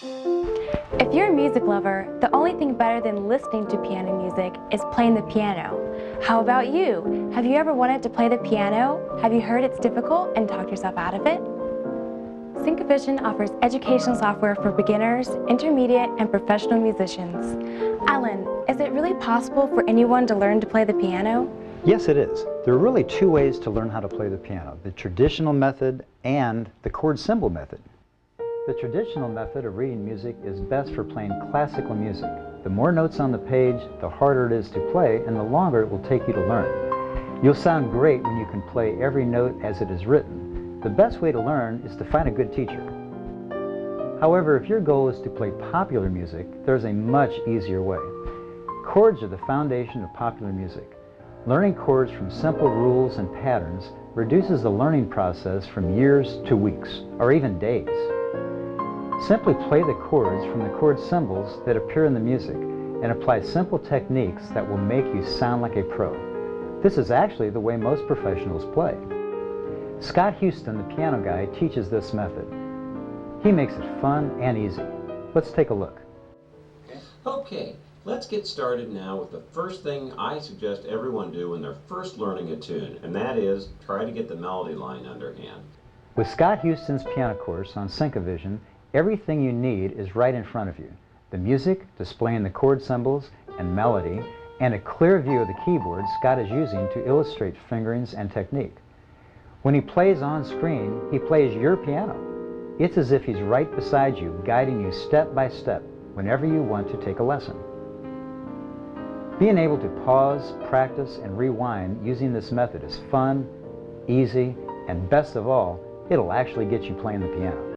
If you're a music lover, the only thing better than listening to piano music is playing the piano. How about you? Have you ever wanted to play the piano? Have you heard it's difficult and talked yourself out of it? Syncovision offers educational software for beginners, intermediate, and professional musicians. Alan, is it really possible for anyone to learn to play the piano? Yes, it is. There are really two ways to learn how to play the piano, the traditional method and the chord symbol method. The traditional method of reading music is best for playing classical music. The more notes on the page, the harder it is to play and the longer it will take you to learn. You'll sound great when you can play every note as it is written. The best way to learn is to find a good teacher. However, if your goal is to play popular music, there's a much easier way. Chords are the foundation of popular music. Learning chords from simple rules and patterns reduces the learning process from years to weeks, or even days. Simply play the chords from the chord symbols that appear in the music and apply simple techniques that will make you sound like a pro. This is actually the way most professionals play. Scott Houston, the piano guy, teaches this method. He makes it fun and easy. Let's take a look. Okay, let's get started now with the first thing I suggest everyone do when they're first learning a tune, and that is try to get the melody line underhand. With Scott Houston's piano course on Syncovision, everything you need is right in front of you. The music, displaying the chord symbols and melody, and a clear view of the keyboard Scott is using to illustrate fingerings and technique. When he plays on screen, he plays your piano. It's as if he's right beside you, guiding you step by step whenever you want to take a lesson. Being able to pause, practice, and rewind using this method is fun, easy, and best of all, it'll actually get you playing the piano.